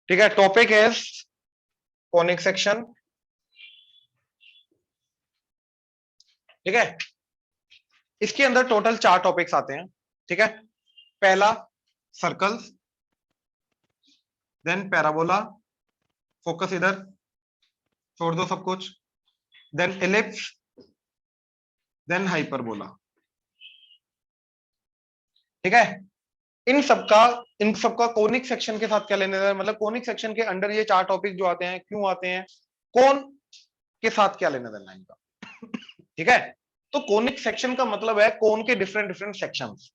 ठीक है, topic is conic section. ठीक है, इसके अंदर टोटल 4 टॉपिक्स आते हैं। ठीक है, पहला सर्कल्स, देन पैराबोला, फोकस इधर, छोड़ दो सब कुछ, देन इलिप्स, देन हाइपरबोला। ठीक है, इन सबका कोनिक सेक्शन के साथ क्या लेने देना, मतलब कोनिक सेक्शन के अंडर ये 4 टॉपिक जो आते हैं क्यों आते हैं, कौन के साथ क्या लेना देना इनका। ठीक है, तो कोनिक सेक्शन का मतलब है कोन के डिफरेंट डिफरेंट सेक्शंस।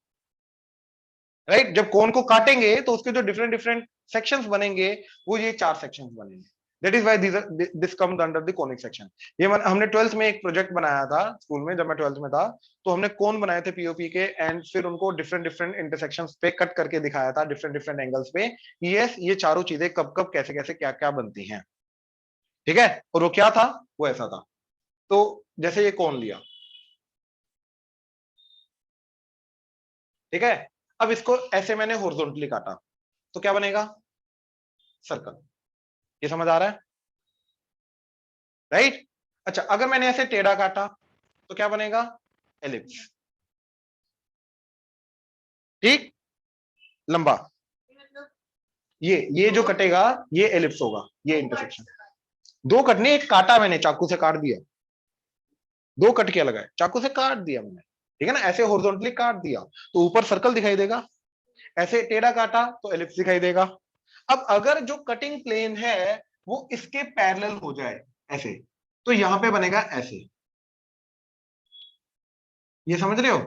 राइट, जब कोन को काटेंगे तो उसके जो डिफरेंट डिफरेंट सेक्शंस बनेंगे वो ये 4 सेक्शंस बनेंगे। That is why this comes under the conic section. ये हमने 12th में एक प्रोजेक्ट बनाया था स्कूल में, जब मैं 12th में था, तो हमने कोन बनाए थे पीओपी के, एंड फिर उनको डिफरेंट डिफरेंट इंटरसेक्शंस पे कट करके दिखाया था, डिफरेंट डिफरेंट एंगल्स पे, यस ये चारों चीजें कब कब कैसे कैसे क्या क्या बनती हैं। ठीक है, और वो क्या था, वो ऐसा था। तो जैसे ये कोन लिया, ठीक है, अब इसको ऐसे मैंने हॉरिजॉन्टली काटा तो क्या बनेगा, सर्कल। ये समझ आ रहा है, राइट। अच्छा, अगर मैंने ऐसे टेढ़ा काटा तो क्या बनेगा, एलिप्स। ठीक, लंबा, ये जो कटेगा ये एलिप्स होगा, ये इंटरसेक्शन। 2 कटने, एक काटा मैंने चाकू से काट दिया, 2 कट के लगाए, चाकू से काट दिया मैंने। ठीक है ना, ऐसे हॉरिजॉन्टली काट दिया तो ऊपर सर्कल दिखाई देगा, ऐसे टेढ़ा काटा तो एलिप्स दिखाई देगा। अब अगर जो कटिंग प्लेन है वो इसके पैरेलल हो जाए ऐसे, तो यहां पे बनेगा ऐसे। ये समझ रहे हो,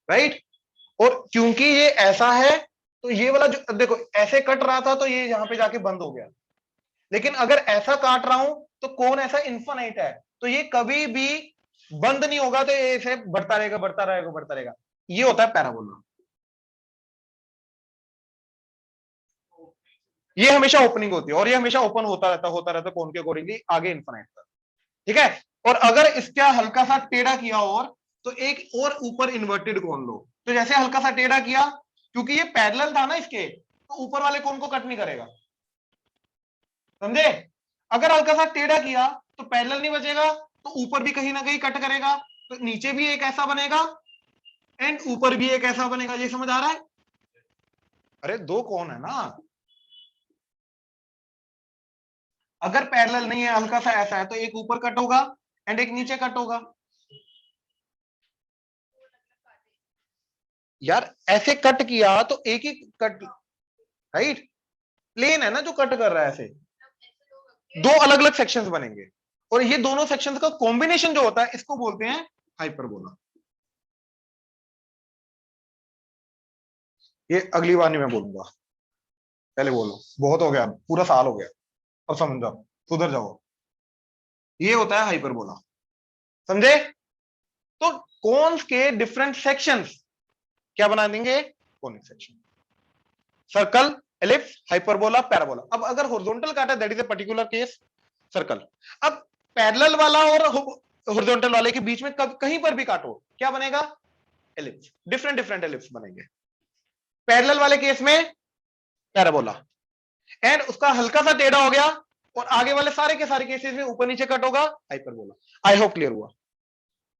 राइट। और क्योंकि ये ऐसा है तो ये वाला जो देखो ऐसे कट रहा था तो ये यहां पे जाके बंद हो गया, लेकिन अगर ऐसा काट रहा हूं तो कौन ऐसा इन्फिनिट है, तो ये कभी भी बंद नहीं होगा, तो ये ऐसे बढ़ता रहेगा बढ़ता रहेगा बढ़ता रहेगा। ये होता है पैराबोला। ये हमेशा ओपनिंग होती है और ये हमेशा ओपन होता रहता कौन के अकॉर्डिंगली आगे इन्फिनिट तक। ठीक है, और अगर इसका हल्का सा टेढ़ा किया और, तो एक और ऊपर इन्वर्टेड कोन लो, तो जैसे हल्का सा टेढ़ा किया, क्योंकि ये पैरेलल था ना इसके, तो ऊपर वाले कोन को कट नहीं करेगा, समझे। अगर हल्का सा टेढ़ा किया तो पैरेलल नहीं बचेगा, तो ऊपर भी कहीं ना कहीं कट करेगा, तो नीचे भी एक ऐसा बनेगा एंड ऊपर भी एक ऐसा बनेगा। ये समझ आ रहा है, अरे 2 कोन है ना, अगर पैरेलल नहीं है हल्का सा ऐसा है तो एक ऊपर कट होगा एंड एक नीचे कट होगा। यार ऐसे कट किया तो एक ही कट, राइट, प्लेन है ना जो कट कर रहा है, ऐसे 2 अलग अलग सेक्शंस बनेंगे, और ये दोनों सेक्शंस का कॉम्बिनेशन जो होता है इसको बोलते हैं हाइपरबोला। ये अगली बार नहीं मैं बोलूंगा, पहले बोलो, बहुत हो गया, पूरा साल हो गया, अब समझ जाओ, सुधर जाओ। ये होता है हाइपरबोला, समझे। तो कोन्स के डिफरेंट सेक्शंस क्या बना देंगे, conic section. Circle, ellipse, hyperbola, parabola. अब अगर हॉरिजॉन्टल काटा that is a particular case, circle. अब पैरेलल वाला और हॉरिजॉन्टल वाले के बीच में कहीं पर भी काटो क्या बनेगा, एलिप्स। डिफरेंट डिफरेंट एलिप्स बनेंगे। पैरेलल वाले केस में पैराबोला, एंड उसका हल्का सा टेढ़ा हो गया और आगे वाले सारे के सारे केसेस में ऊपर नीचे कट होगा, हाइपरबोला। आई होप क्लियर हुआ,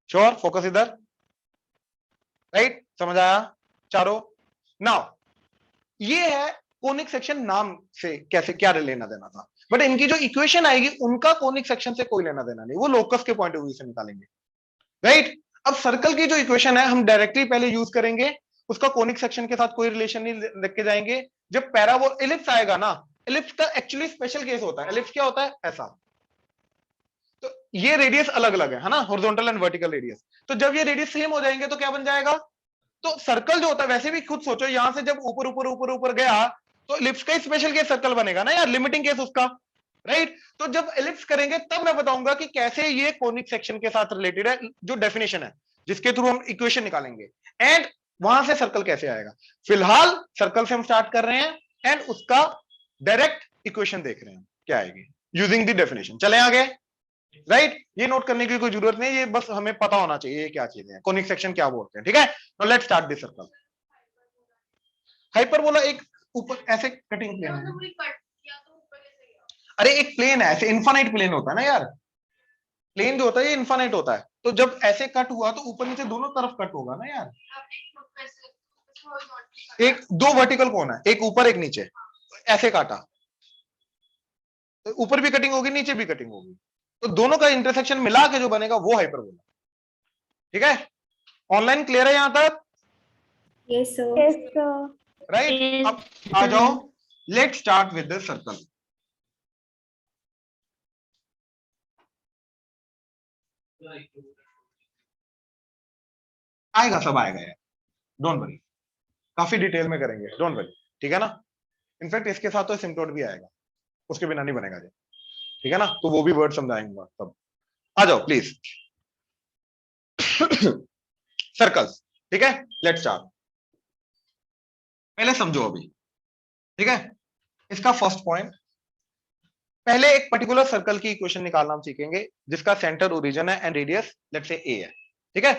श्योर, फोकस इधर, राइट, समझ आया चारों। नाउ ये है कोनिक सेक्शन नाम से कैसे क्या लेना देना था, बट इनकी जो इक्वेशन आएगी उनका कोनिक सेक्शन से कोई लेना देना नहीं, वो लोकस के पॉइंट ऑफ व्यू से निकालेंगे, राइट। अब सर्कल की जो इक्वेशन है हम डायरेक्टली पहले यूज करेंगे, उसका कोनिक सेक्शन के साथ कोई रिलेशन नहीं लेके जाएंगे। जब पैराबोल इलिप्स आएगा ना, इलिप्स का एक्चुअली स्पेशल केस होता है, इलिप्स क्या होता है, ऐसा, तो ये रेडियस अलग अलग है ना, हॉरिजॉन्टल एंड वर्टिकल रेडियस। तो जब ये रेडियस सेम हो जाएंगे तो क्या बन जाएगा, तो सर्कल जो होता है, वैसे भी खुद सोचो यहां से जब ऊपर ऊपर ऊपर ऊपर गया तो इलिप्स का स्पेशल केस सर्कल बनेगा ना यार, लिमिटिंग केस उसका, राइट। तो जब इलिप्स करेंगे तब मैं बताऊंगा कि कैसे ये कोनिक सेक्शन के साथ रिलेटेड है, जो डेफिनेशन है जिसके थ्रू हम इक्वेशन निकालेंगे, एंड वहां से सर्कल कैसे आएगा। फिलहाल सर्कल से हम स्टार्ट कर रहे हैं एंड उसका डायरेक्ट इक्वेशन देख रहे हैं क्या आएगी यूजिंग द डेफिनेशन। चले आगे, राइट। ये नोट करने की कोई जरूरत नहीं, ये बस हमें पता होना चाहिए ये क्या चीजें हैं, कोनिक सेक्शन क्या बोलते हैं। ठीक है, now let's start this circle. Hyperbola एक ऊपर ऐसे कटिंग प्लेन है। अरे एक प्लेन है, ऐसे इन्फानाइट प्लेन होता है ना यार, प्लेन जो होता है ये इन्फानाइट होता है, तो जब ऐसे कट हुआ तो ऊपर नीचे दोनों तरफ कट होगा ना यार। एक दो वर्टिकल कौन है, एक ऊपर एक नीचे, ऐसे काटा तो ऊपर भी कटिंग होगी नीचे भी कटिंग होगी, तो दोनों का इंटरसेक्शन मिला के जो बनेगा वो हाइपरबोला। ठीक है, ऑनलाइन क्लियर है यहां तक? Yes sir. राइट, अब आ जाओ, let start with the circle. आएगा, सब आएगा यार, डोंट वरी, काफी डिटेल में करेंगे, डोंट वरी, ठीक है ना। इनफैक्ट इसके साथ तो सिम्प्टोट भी आएगा, उसके बिना नहीं बनेगा जी, ठीक है ना, तो वो भी वर्ड समझाएंगे तब। आ जाओ प्लीज। सर्कल्स, ठीक है, लेट्स स्टार्ट। पहले समझो अभी, ठीक है, इसका फर्स्ट पॉइंट, पहले एक पर्टिकुलर सर्कल की इक्वेशन निकालना हम सीखेंगे जिसका सेंटर ओरिजिन है एंड रेडियस लेट्स से ए है। ठीक है,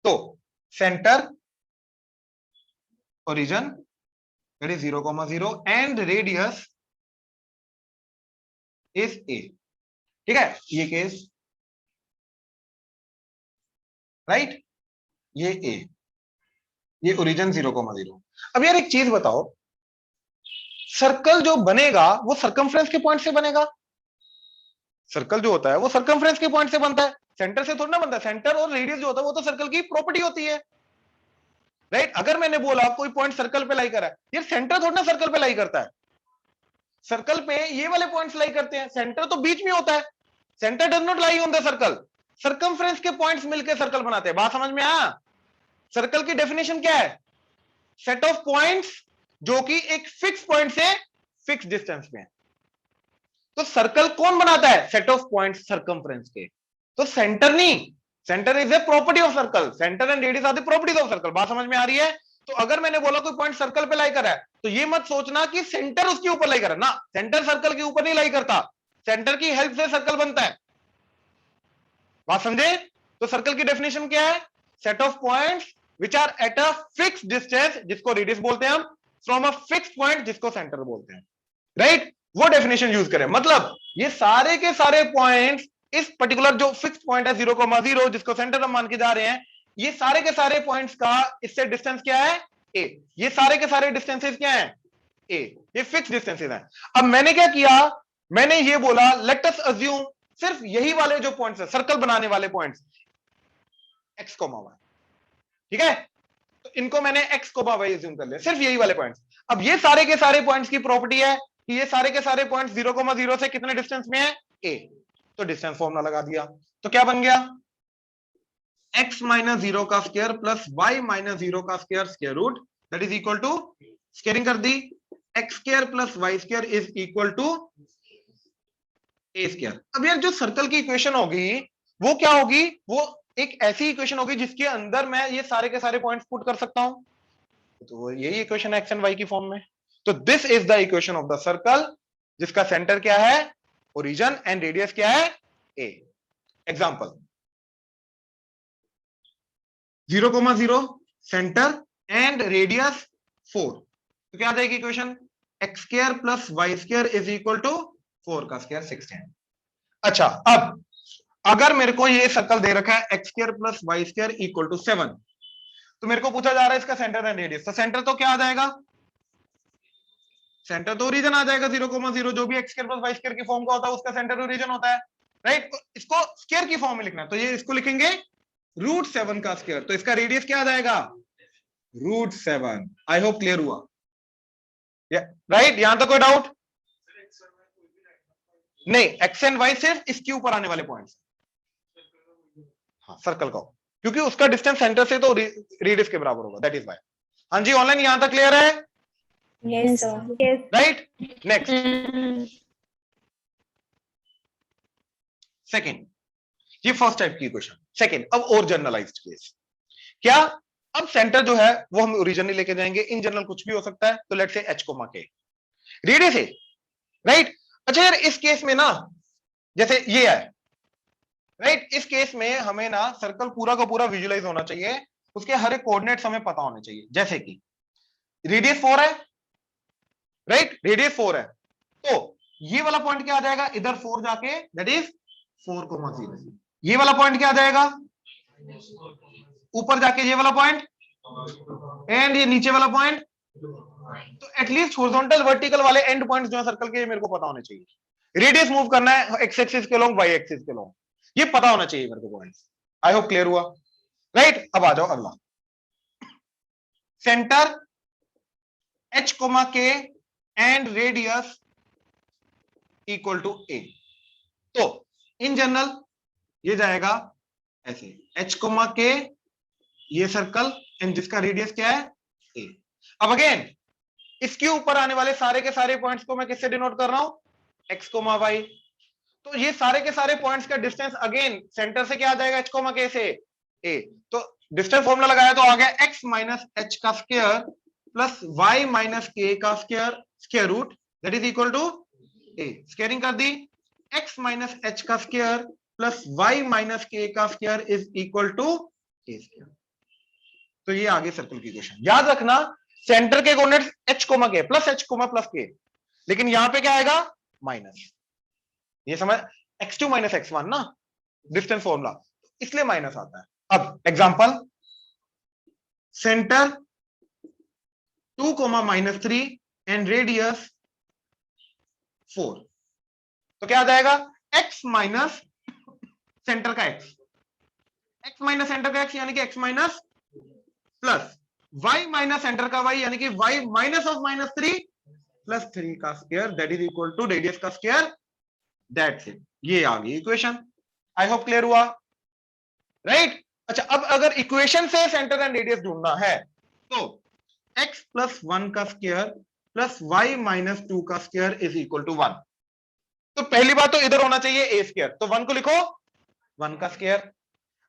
तो centre origin that is 0,0 and radius is a. ठीक है, ये केस, राइट, ये ए, ये ओरिजिन 0,0। अब यार एक चीज बताओ, सर्कल जो बनेगा वो सरकमफ्रेंस के पॉइंट से बनेगा। सर्कल जो होता है वो सरकमफ्रेंस के पॉइंट से बनता है, सेंटर से थोड़ा ना बनता है। सेंटर और रेडियस जो होता है वो तो सर्कल की प्रॉपर्टी होती है, राइट। अगर मैंने बोला कोई पॉइंट सर्कल पे लाई करा है, ये सेंटर थोड़ा ना सर्कल पे लाई करता है, सर्कल पे ये वाले पॉइंट्स लाई करते हैं, सेंटर तो बीच में होता है। Centre does not lie on the circle, circumference के पॉइंट्स मिलकर सर्कल बनाते हैं। बात समझ में आया? सर्कल की डेफिनेशन क्या है? सेट ऑफ पॉइंट्स जो कि एक फिक्स पॉइंट से फिक्स डिस्टेंस में है। तो सर्कल कौन बनाता है? सेट ऑफ पॉइंट्स सर्कमफ्रेंस के। तो सेंटर नहीं, centre is a property of circle, centre and radius are the properties of circle. बात समझ में आ रही है? तो अगर मैंने बोला कोई पॉइंट सर्कल पे लाई कर रहा है तो ये मत सोचना कि सेंटर उसके ऊपर लाई कर रहा है ना, सेंटर सर्कल के ऊपर नहीं लाई करता, सेंटर की हेल्प से सर्कल बनता है। बात समझे? तो सर्कल की डेफिनेशन क्या है? Set of points which are at a fix distance, जिसको रेडियस बोलते हैं हम, फ्रॉम अ फिक्स पॉइंट जिसको सेंटर बोलते हैं, राइट। वो डेफिनेशन यूज करें, मतलब ये सारे के सारे पॉइंट्स इस पर्टिकुलर जो फिक्स पॉइंट है 0,0 जिसको सेंटर हम मान के जा रहे हैं, ये सारे के सारे पॉइंट्स का इससे डिस्टेंस क्या है? ए। ये सारे के सारे डिस्टेंसेस क्या है? ए। ये फिक्स डिस्टेंसेस हैं। अब मैंने क्या किया, मैंने ये बोला लेट अस अज्यूम सिर्फ यही वाले जो पॉइंट्स है सर्कल बनाने वाले पॉइंट्स एक्स कोमा वाई, ठीक है, तो इनको मैंने एक्स कोमा वाई अज्यूम कर लिया, सिर्फ यही वाले पॉइंट्स। अब ये सारे के सारे पॉइंट्स की प्रॉपर्टी है कि ये सारे के सारे पॉइंट्स 0,0 से कितने डिस्टेंस में है? ए। तो डिस्टेंस फॉर्मूला लगा दिया, तो क्या बन गया? x माइनस 0 का स्क्वायर प्लस y माइनस 0 का square square root that is equal to, squaring कर दी, X square plus Y square is equal to A square. अब यार जो सर्कल की इक्वेशन होगी वो क्या होगी? वो एक ऐसी इक्वेशन होगी जिसके अंदर मैं ये सारे के सारे पॉइंट्स पुट कर सकता हूं, तो यही इक्वेशन है एक्स एंड वाई की फॉर्म में। तो this is the equation of the circle जिसका सेंटर क्या है? ओरिजिन एंड रेडियस क्या है? A. Example 0,0 centre and radius 4, तो क्या आ जाएगी इक्वेशन? X square plus Y square is equal to 4 का स्क्वायर 16। अच्छा, अब अगर मेरे को ये सर्कल दे रखा है x square plus Y square equal to 7, तो मेरे को पूछा जा रहा है इसका सेंटर एंड रेडियस, तो सेंटर तो क्या आ जाएगा? सेंटर तो ओरिजिन आ जाएगा 0,0, जो भी x square plus Y square की फॉर्म का होता है उसका सेंटर ओरिजिन होता है, राइट। तो इसको स्क्वायर की फॉर्म में लिखना है, तो ये इसको लिखेंगे √7 का स्क्वायर, तो इसका रेडियस क्या आ जाएगा? √7। आई होप क्लियर हुआ, राइट। यहां तक कोई डाउट नहीं? एक्स एंड वाई सिर्फ इसके ऊपर आने वाले पॉइंट्स, हाँ सर्कल का, क्योंकि उसका डिस्टेंस सेंटर से तो रेडियस के बराबर होगा, दैट इज वाई। हाँ जी, ऑनलाइन यहां तक क्लियर है? Yes sir. Right, next second, ये फर्स्ट टाइप की इक्वेशन। सेकंड, अब और जनरलाइज्ड केस क्या? अब सेंटर जो है वो हम ओरिजिन नहीं लेके जाएंगे, इन जनरल कुछ भी हो सकता है, तो let's say h comma k, radius है, राइट। अच्छा यार इस केस में ना, जैसे ये है, राइट, इस केस में हमें ना सर्कल पूरा का पूरा विजुलाइज होना चाहिए, उसके हर एक कोऑर्डिनेट्स हमें पता होने चाहिए। जैसे कि रेडियस 4 है, राइट, रेडियस 4 है, तो ये वाला पॉइंट क्या आ जाएगा इधर 4 जाके, दैट इज 4,0। ये वाला पॉइंट क्या आ जाएगा ऊपर जाके, ये वाला पॉइंट, एंड ये नीचे वाला पॉइंट। तो एटलीस्ट हॉरिजॉन्टल वर्टिकल वाले एंड पॉइंट्स जो है सर्कल के, मेरे को पता होने चाहिए। रेडियस मूव करना है एक्स एक्सिस के लोग, वाई एक्सिस के लोग, ये पता होना चाहिए मेरे को पॉइंट्स। आई होप क्लियर हुआ, राइट। अब आ जाओ अगला, centre h, k and radius equal to a। तो इन जनरल ये जाएगा ऐसे, h, k, ये सर्कल एंड जिसका रेडियस क्या है a। अब अगेन इसके ऊपर आने वाले सारे के सारे पॉइंट्स को मैं किससे डिनोट कर रहा हूं, x, y। तो ये सारे के सारे पॉइंट्स का डिस्टेंस अगेन सेंटर से क्या आ जाएगा, h, k से a। तो डिस्टेंस फॉर्मूला लगाया तो आ गया x माइनस h का square plus y minus k का square, square root, that is equal to a। Squaring कर दी, x माइनस h का square plus y minus k का square is equal to a square. तो ये आगे circle की इक्वेशन। याद रखना सेंटर के coordinates h, k plus h, plus k, लेकिन यहां पे क्या आएगा माइनस, ये समझ, x2 माइनस x1 ना, डिस्टेंस फॉर्मूला, इसलिए माइनस आता है। अब एग्जांपल, सेंटर 2, -3 एंड रेडियस 4, तो क्या आ जाएगा x माइनस सेंटर का x माइनस सेंटर का x यानी कि x minus, plus y minus centre का y यानी कि y माइनस ऑफ -3 प्लस 3 का square, that is equal to radius का स्क्वायर, दैट्स इट। ये आ गई इक्वेशन। आई होप क्लियर हुआ, राइट। अच्छा, अब अगर इक्वेशन से सेंटर एंड रेडियस ढूंढना है तो x प्लस 1 का स्क्वायर प्लस y माइनस 2 का स्क्वायर इज इक्वल टू 1। तो पहली बात तो इधर होना चाहिए a स्क्वायर, तो 1 को लिखो 1 का स्क्वायर।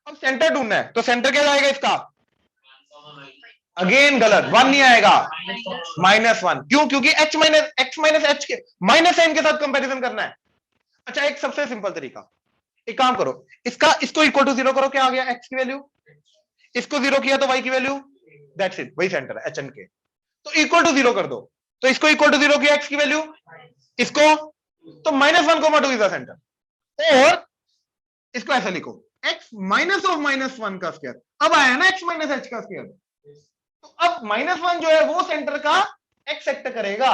अब सेंटर ढूंढना है तो सेंटर क्या जाएगा इसका, अगेन गलत, 1 नहीं आएगा, -1। क्यों, क्योंकि x माइनस h के माइनस साइन के साथ कंपैरिजन करना है। अच्छा, एक सबसे सिंपल तरीका, एक काम करो, इसको इक्वल टू 0 करो, क्या आ गया x की वैल्यू, इसको 0 किया तो y की वैल्यू, दैट्स इट, वही सेंटर है HN के। तो इक्वल टू 0 कर दो, तो इसको इक्वल टू 0 किया x की वैल्यू, इसको तो -1, 2 इज द सेंटर। और इसको ऐसा लिखो x माइनस ऑफ -1 का स्क्वायर, अब आया ना x माइनस h का स्क्वायर, तो अब -1 जो है वो सेंटर का x सेक्टर करेगा,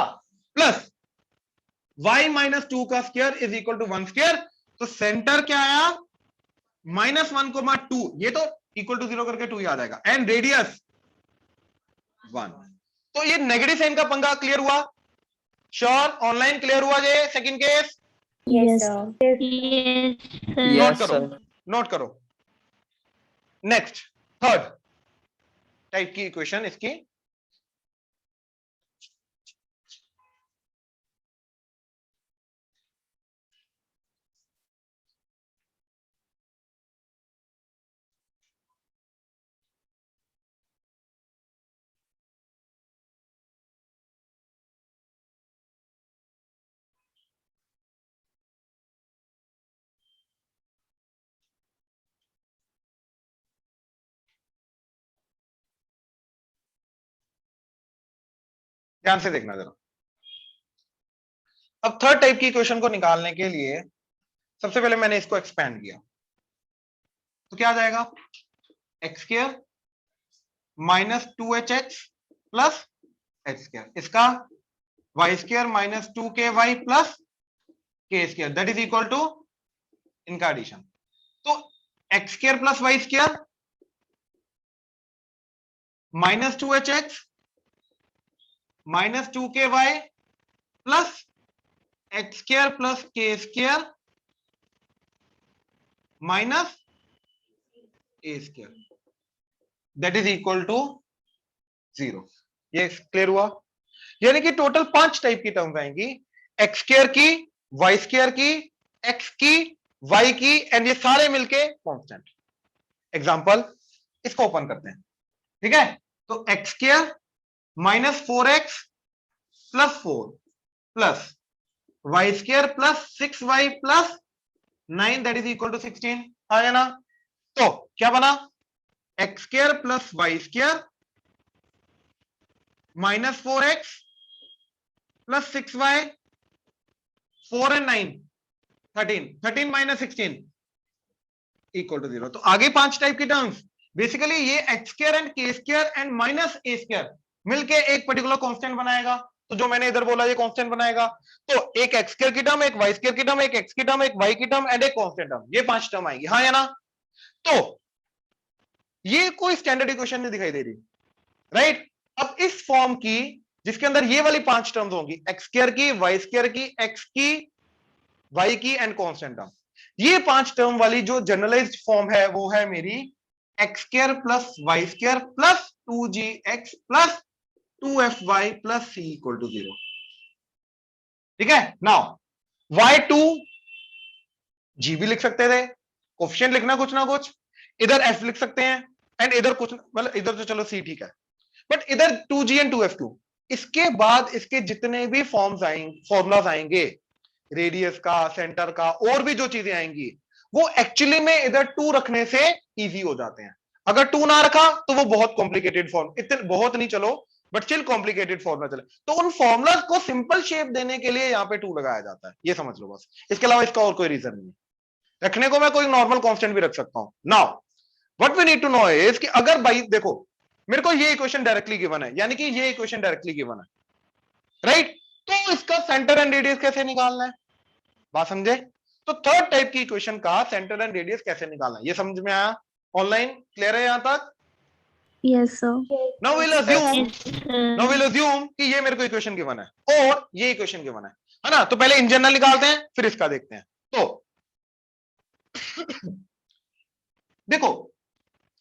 प्लस y माइनस 2 का square is equal to 1 square. तो सेंटर क्या आया -1, 2, ये तो इक्वल टू 0 करके 2 ही आ जाएगा, एंड रेडियस 1। तो ये नेगेटिव साइन का पंगा क्लियर हुआ, श्योर, ऑनलाइन क्लियर हुआ जे second case, Yes, sir. Note करो, नोट करो। नेक्स्ट, थर्ड टाइप की इक्वेशन इसकी, ध्यान से देखना जरा। अब थर्ड टाइप की इक्वेशन को निकालने के लिए सबसे पहले मैंने इसको एक्सपैंड किया, तो क्या आ जाएगा, X square minus 2hx plus H square, इसका Y square minus 2ky plus K square, that is equal to, इनका एडिशन। तो x square plus Y square minus 2hx minus 2ky plus H square plus K square minus A square, that is equal to 0। ये clear हुआ, यानी कि total 5 type की terms आएंगी, X square की, Y square की, X की, Y की, एंड ये सारे मिलके कांस्टेंट। एग्जांपल, इसको ओपन करते हैं, ठीक है। तो x square minus 4x plus 4 plus Y square plus 6y plus 9, that is equal to 16, आ गया ना। तो क्या बना, x square plus Y square minus 4x plus 6y 4 and 9 13 13 minus 16 equal to 0। तो आगे 5 टाइप की टर्म्स, बेसिकली ये x square and k square and minus A square मिलके एक पर्टिकुलर कांस्टेंट बनाएगा। तो जो मैंने इधर बोला ये कांस्टेंट बनाएगा। तो एक एक्स स्क्वायर की टर्म, एक वाई स्क्वायर की टर्म, एक एक्स की टर्म, एक वाई की टर्म एंड एक कांस्टेंट टर्म, ये 5 टर्म आएगी, हाँ या ना। तो ये कोई स्टैंडर्ड इक्वेशन नहीं दिखाई दे रही, राइट। अब इस फॉर्म की जिसके अंदर ये वाली 5 टर्म्स होंगी, एक्स स्क्वायर की, वाई स्क्वायर की, एक्स की, वाई की एंड कांस्टेंट टर्म, ये 5 टर्म वाली जो जनरलाइज्ड फॉर्म है वो है मेरी x square plus Y square plus 2gx plus 2fy plus c equal to 0। ठीक है, नाउ y2 g भी लिख सकते थे, कोफिशिएंट लिखना कुछ ना कुछ, इधर f लिख सकते हैं एंड इधर कुछ, मतलब इधर तो चलो c ठीक है, बट इधर 2g एंड 2f2। इसके बाद इसके जितने भी फॉर्म्स आएंगे, फॉर्मूलाज आएंगे, रेडियस का, सेंटर का, और भी जो चीजें आएंगी, वो एक्चुअली में इधर 2 रखने से इजी हो जाते हैं। अगर 2 ना रखा तो वो बहुत कॉम्प्लिकेटेड फॉर्म, इतने बहुत नहीं चलो बट स्टिल कॉम्प्लिकेटेड फॉर्मूला चले। तो उन फॉर्मूलाज को सिंपल शेप देने के लिए यहाँ पे 2 लगाया जाता है, ये समझ लो बस। इसके अलावा इसका और कोई रीजन नहीं। रखने को मैं कोई नॉर्मल कांस्टेंट भी रख सकता हूं। Now what we need to know is कि अगर भाई देखो मेरे को ये इक्वेशन डायरेक्टली गिवन है, यानी कि ये इक्वेशन डायरेक्टली गिवन है, राइट। तो इसका सेंटर एंड रेडियस कैसे निकालना है, बात समझे। तो थर्ड टाइप की इक्वेशन का सेंटर एंड रेडियस कैसे निकालना है, ये समझ में आया। ऑनलाइन क्लियर है यहां तक। Yes, sir. Now will assume, Yes, now will sir. Assume कि ये मेरे को इक्वेशन गिवन है और ये इक्वेशन गिवन है ना। तो पहले इन जनरल निकालते हैं फिर इसका देखते हैं। तो देखो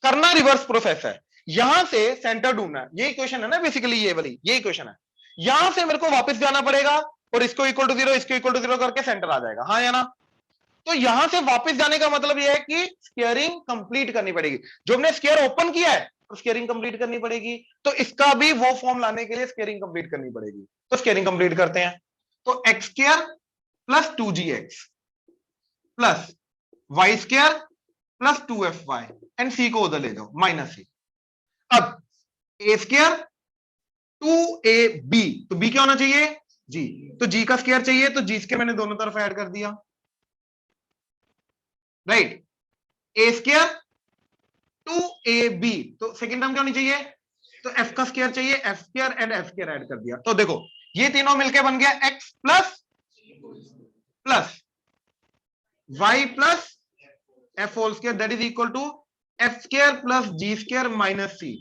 करना रिवर्स प्रोसेस है, यहां से सेंटर ढूंढना है, ये इक्वेशन है ना बेसिकली, ये वाली ये इक्वेशन है। यहां से मेरे को वापस जाना पड़ेगा और इसको इक्वल टू 0, इसको इक्वल टू 0 करके सेंटर आ जाएगा, हाँ या ना। तो यहां से वापस जाने का मतलब यह है कि स्क्वायरिंग कंप्लीट करनी पड़ेगी। जो हमने स्क्वायर ओपन किया है तो स्क्वायरिंग कंप्लीट करनी पड़ेगी, तो इसका भी वो फॉर्म लाने के लिए स्क्वायरिंग कंप्लीट करनी पड़ेगी। तो स्क्वायरिंग कंप्लीट करते हैं। तो x square plus 2gx plus Y square plus 2fy and C को उधर ले जाओ माइनस सी। अब ए स्क्वायर 2ab, तो b क्या होना चाहिए, g, तो g का स्क्वायर चाहिए, तो g स्क्वायर मैंने दोनों तरफ ऐड कर दिया, राइट। ए स्क्वायर 2ab, तो सेकंड टर्म क्या होनी चाहिए, तो f का स्क्वायर चाहिए, f square and f square add कर दिया। तो देखो ये तीनों मिलके बन गया x plus plus y plus f whole square that is equal to f square plus g square minus c।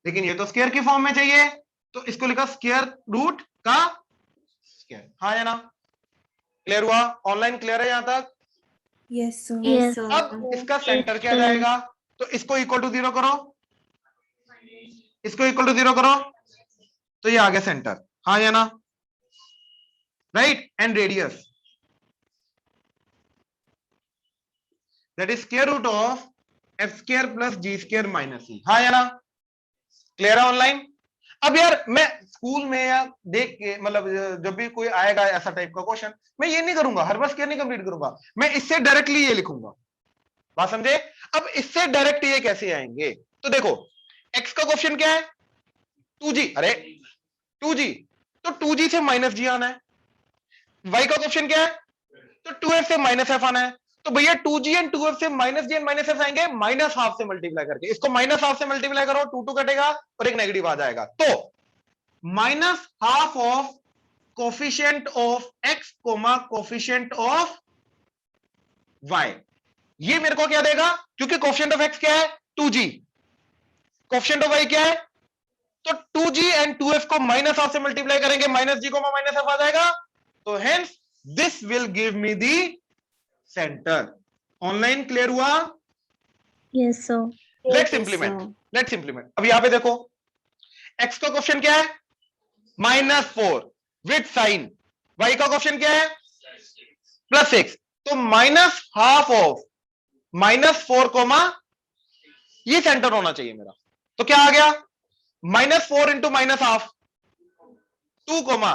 लेकिन ये तो स्क्वायर की फॉर्म में चाहिए, तो इसको लिखा स्क्वायर रूट का स्क्वायर, हाँ या ना। क्लियर हुआ, ऑनलाइन क्लियर है यहां तक। Yes, sir. Yes, अब इसका yes, सेंटर क्या sir. जाएगा, तो इसको इक्वल टू 0 करो, इसको इक्वल टू 0 करो, तो ये आ गया सेंटर, हाँ या ना, right. And radius that is square root of F square plus ji square minus C, हाँ या ना। क्लियर है ऑनलाइन। अब यार मैं स्कूल में या देख के, मतलब जब भी कोई आएगा ऐसा टाइप का क्वेश्चन, मैं ये नहीं करूंगा, हर बार स्क्वायर नहीं कंप्लीट करूंगा, मैं इससे डायरेक्टली ये लिखूंगा, बात समझे। अब इससे डायरेक्ट ये कैसे आएंगे, तो देखो x का क्वेश्चन क्या है 2g, अरे 2g, तो 2g से माइनस जी आना है। y का क्वेश्चन क्या है, तो 2f से माइनस एफ आना है। तो भैया 2g एंड 2f से minus g and minus f आएंगे माइनस हाफ से मल्टीप्लाई करके, इसको माइनस हाफ से मल्टीप्लाई करो, 2 कटेगा और एक नेगेटिव आ जाएगा। तो minus half of coefficient of x comma coefficient of y, ये मेरे को क्या देगा, क्योंकि कोफिशिएंट ऑफ x क्या है 2g, कोफिशिएंट ऑफ y क्या है, तो 2g एंड 2f को माइनस हाफ से मल्टीप्लाई करेंगे, माइनस जी कोमा माइनस एफ आ जाएगा। तो hence this will give me the centre. Online clear हुआ। Yes, sir. Let's Yes, implement, sir. Let's implement. अब यहां पे देखो x का क्वेश्चन क्या है -4 विद साइन, y का क्वेश्चन क्या है +6, तो माइनस हाफ ऑफ -4 कोमा ये सेंटर होना चाहिए मेरा। तो क्या आ गया -4 इंटू माइनस हाफ 2 कोमा,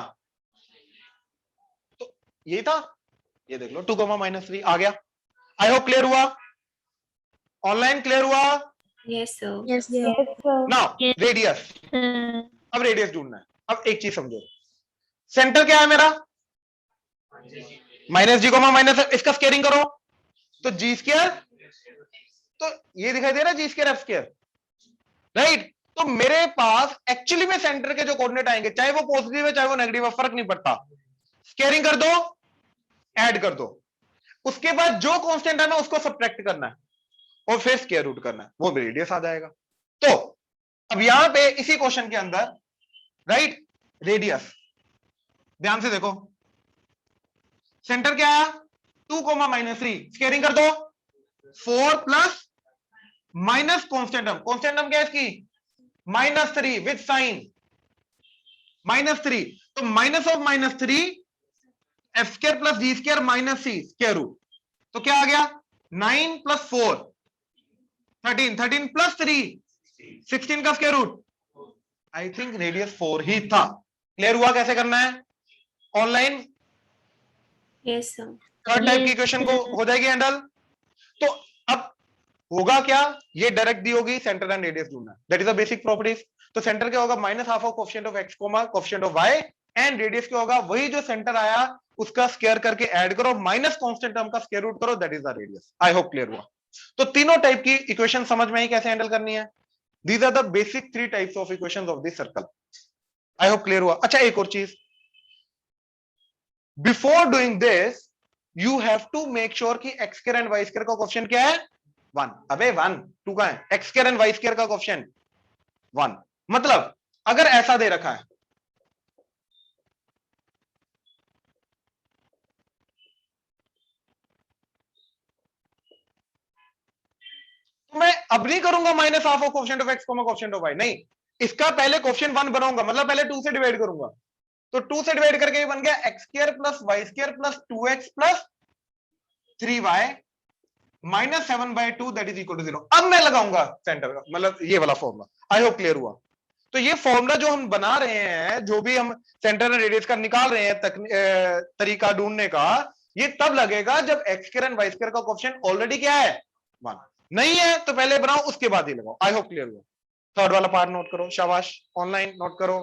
तो यही था, ये देख लो 2 कोमा -3 आ गया। आई होप क्लियर हुआ, ऑनलाइन क्लियर हुआ। Yes, sir. Yes, sir. Yes, sir. Now Yes, radius, sir. अब रेडियस ढूंढना है। अब एक चीज समझो, सेंटर क्या है मेरा माइनस जी कोमा माइनस, इसका स्केयरिंग करो तो जी स्क्वायर, तो ये दिखाई दे रहा है जी स्क्वायर एफ स्क्वायर, राइट। तो मेरे पास एक्चुअली में सेंटर के जो कोऑर्डिनेट आएंगे, चाहे वो पॉजिटिव है चाहे वो नेगेटिव है, फर्क नहीं पड़ता, स्केयरिंग कर दो, ऐड कर दो, उसके बाद जो कांस्टेंट है ना उसको सब्ट्रैक्ट करना है और फिर स्क्वायर रूट करना है, वो रेडियस आ जाएगा। तो अब यहां पे इसी क्वेश्चन के अंदर, राइट, रेडियस ध्यान से देखो, सेंटर क्या है 2,-3, स्केयरिंग कर दो 4 plus minus constant term, constant term क्या है इसकी -3 विद साइन -3, तो minus of -3 f square plus ji square minus c square root, तो क्या आ गया 9 + 4 13, 13 + 3 16 का square root, I think radius 4 ही था। क्लियर हुआ कैसे करना है online? Yes, sir. Third type की Yes, इक्वेशन को sir. हो जाएगी हैंडल। तो अब होगा क्या, ये डायरेक्ट दी होगी, सेंटर एंड रेडियस ढूंढना, that is the basic properties. तो सेंटर क्या होगा -½ of coefficient of x comma coefficient of y, and radius क्या होगा वही जो सेंटर आया उसका स्क्वायर करके ऐड करो माइनस कांस्टेंट टर्म का स्क्वायर रूट करो, that is the radius. I hope clear हुआ। तो तीनों टाइप की इक्वेशन समझ में आई कैसे हैंडल करनी है। These are the basic 3 types of equations of this circle. I hope clear हुआ। अच्छा एक और चीज, before doing this you have to make sure कि x square and y square का कोएफिशिएंट क्या है 1। अबे 1 2 का है, x square and y square का कोएफिशिएंट 1। मतलब अगर ऐसा दे रखा है, तो मैं अब नहीं करूंगा -½ of coefficient of x coefficient of y, नहीं, इसका पहले कोएफिशिएंट 1 बनाऊंगा, मतलब पहले 2 से डिवाइड करूंगा, तो 2 से डिवाइड करके ये बन गया x square plus y square plus 2x plus 3y minus 7/2 that is equal to 0। अब मैं लगाऊंगा सेंटर का, मतलब ये वाला फॉर्मूला। आई होप क्लियर हुआ। तो ये फॉर्मूला जो हम बना रहे हैं, जो भी हम सेंटर एंड रेडियस का निकाल रहे हैं तरीका ढूंढने का, ये तब लगेगा जब x square and y square का कोएफिशिएंट ऑलरेडी क्या है 1, नहीं है तो पहले बनाओ उसके बाद ही लगाओ। आई होप क्लियर हुआ। थर्ड वाला पार्ट नोट करो, शाबाश, ऑनलाइन नोट करो।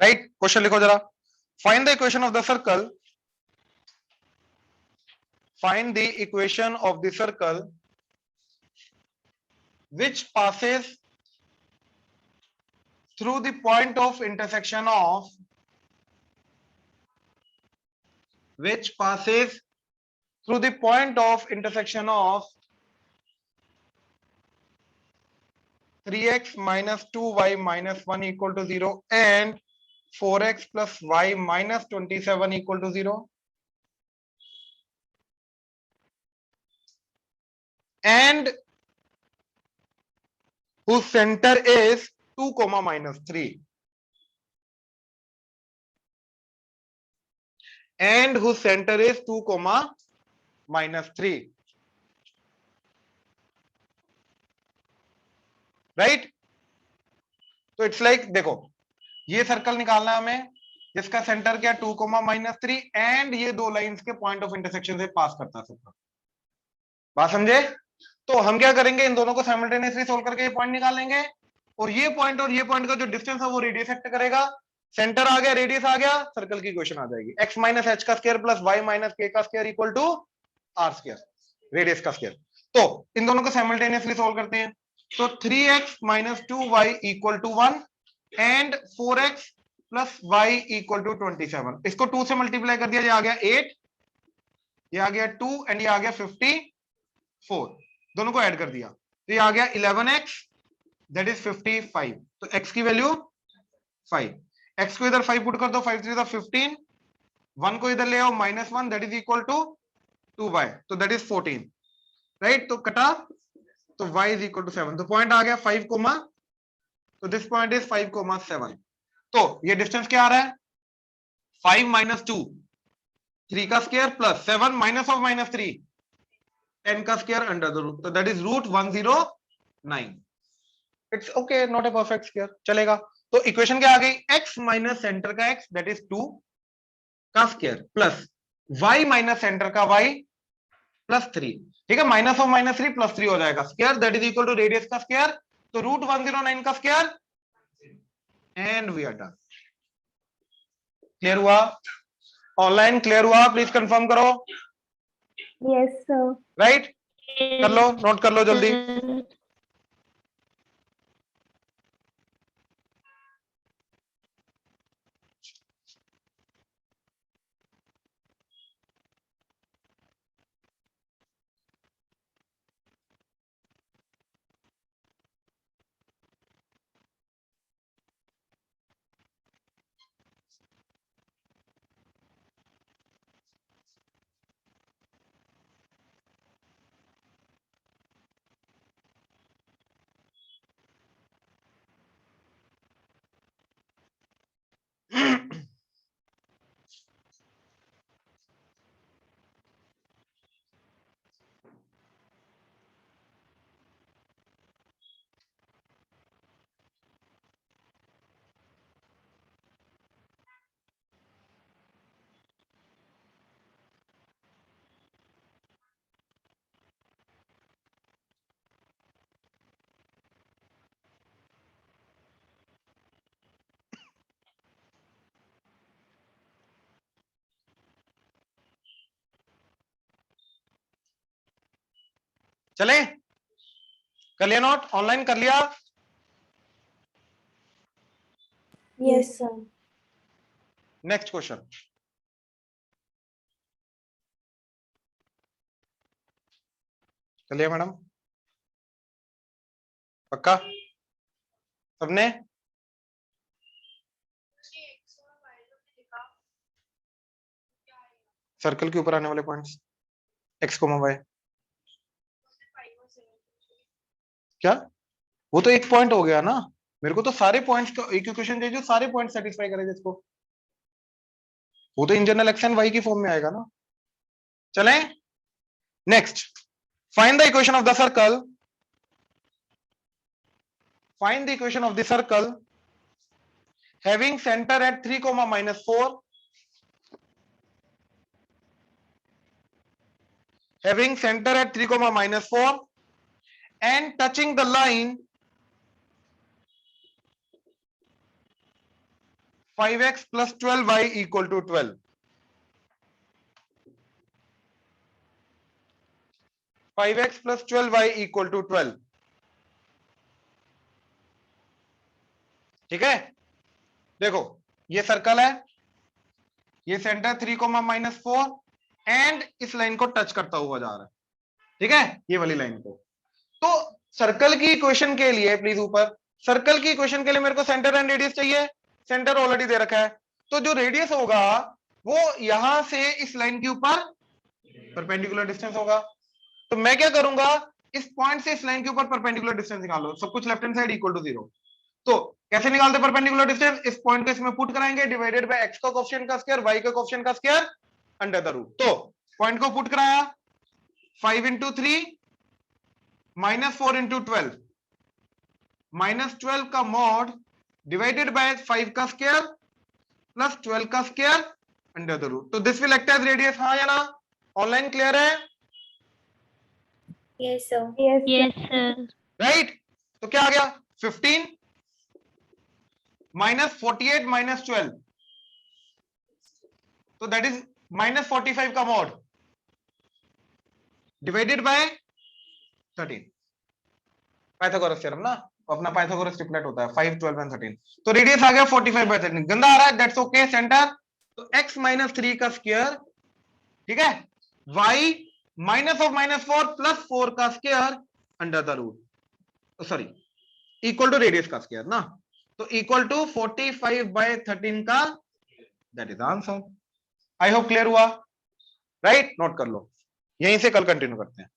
राइट, क्वेश्चन लिखो जरा। Find the equation of the circle, find the equation of the circle which passes through the point of intersection of which passes through the point of intersection of 3x minus 2y minus 1 equal to 0 and 4x plus y minus 27 equal to 0 and whose center is 2, -3 and whose center is 2, -3, right. तो it's like देखो, ये circle निकालना है हमें जिसका centre क्या 2, -3 and ये दो लाइंस के पॉइंट ऑफ इंटरसेक्शन से पास करता है सर्कल। बात समझे? तो हम क्या करेंगे, इन दोनों को साइमल्टेनियसली सोल्व करके ये पॉइंट निकाल लेंगे, और ये पॉइंट का जो डिस्टेंस है वो रेडियस एक्ट करेगा। सेंटर आ गया, रेडियस आ गया, सर्कल की इक्वेशन आ जाएगी x माइनस h का square plus y minus k का square equal to r square, radius का स्क्वायर। तो इन दोनों को साइमल्टेनियसली सोल्व करते हैं। तो 3x minus 2y equal to 1 and 4x plus y equal to 27। इसको 2 से मल्टीप्लाई कर दिया, ये आ गया 8, ये आ गया 2 एंड ये आ गया 54, दोनों को ऐड कर दिया तो ये आ गया 11x दैट इज 55। तो x की वैल्यू 5, x को इधर 5 पुट कर दो, 5 3 15, 1 को इधर ले आओ -1 that is equal to 2y, तो दैट इज 14, राइट। तो कटा तो y इज इक्वल टू 7, तो पॉइंट आ गया 5, तो दिस पॉइंट इज 5,7। तो ये डिस्टेंस क्या आ रहा है 5 माइनस 2 3 का स्क्वायर प्लस 7 माइनस ऑफ -3 10 का स्क्वायर अंडर द रूट, तो that is √109। It's okay, not a perfect square, चलेगा। तो इक्वेशन क्या आ गई, x माइनस सेंटर का x दैट इज 2 का square plus y minus centre का y प्लस 3, ठीक है, माइनस ऑफ माइनस 3 प्लस 3 हो जाएगा square that is equal to radius का स्क्वायर, तो रूट 109 का square and we are done. Clear हुआ? ऑनलाइन क्लियर हुआ? प्लीज कंफर्म करो। Yes, sir. राइट, कर लो, नोट कर लो जल्दी। चले, कर लिया नोट? ऑनलाइन कर लिया? Yes, sir. नेक्स्ट क्वेश्चन, कर लिया मैडम? पक्का सबने? सर्कल के ऊपर आने वाले पॉइंट्स x, y, क्या वो तो एक पॉइंट हो गया ना, मेरे को तो सारे पॉइंट्स का एक इक्वेशन चाहिए जो सारे पॉइंट सेटिस्फाई करे जिसको, वो तो in general x and y की फॉर्म में आएगा ना। चलें next, find the equation of the circle, find the equation of the circle having centre at 3, -4, having center at 3, -4 and touching the line 5x plus 12y equal to 12. 5x plus 12y equal to 12. ठीक है, देखो ये circle है, ये centre 3, -4 and इस line को touch करता हुआ जा रहा है, ठीक है, ये वाली लाइन को। तो सर्कल की इक्वेशन के लिए प्लीज ऊपर, सर्कल की इक्वेशन के लिए मेरे को सेंटर एंड रेडियस चाहिए, सेंटर ऑलरेडी दे रखा है, तो जो रेडियस होगा वो यहां से इस लाइन के ऊपर परपेंडिकुलर डिस्टेंस होगा। तो मैं क्या करूंगा, इस पॉइंट से इस लाइन के ऊपर परपेंडिकुलर डिस्टेंस निकालो, सब कुछ left hand side equal to 0। तो कैसे निकालते परपेंडिकुलर डिस्टेंस, इस पॉइंट को इसमें पुट कराएंगे, डिवाइडेड बाय x का कोएफिशिएंट का स्क्वायर, y का कोएफिशिएंट का स्क्वायर अंडर द रूट। तो पॉइंट को पुट कराया, 5 × 3 -4 × 12, -12 का मॉड डिवाइडेड बाय 5 का स्क्वायर प्लस 12 का स्क्वायर अंडर द रूट। तो this will act as radius, हाँ या ना? ऑनलाइन क्लियर है? Yes, sir. Yes, sir. Right, तो क्या आ गया, 15 -48 -12, तो दैट इज -45 का mod divided by 13, Pythagoras theorem ना, अपना पाइथागोरस ट्रिपलेट होता है 5, 12 एंड 13। तो रेडियस आ गया 45/13, गंदा आ रहा है, दैट्स ओके, सेंटर, तो x -3 का स्क्वायर, ठीक है, y -4 प्लस 4 का square under the root, sorry equal to radius का स्क्वायर ना, तो इक्वल टू 45/13 का, that is answer. I hope clear हुआ? राइट, नोट कर लो, यहीं से कल कंटिन्यू करते हैं।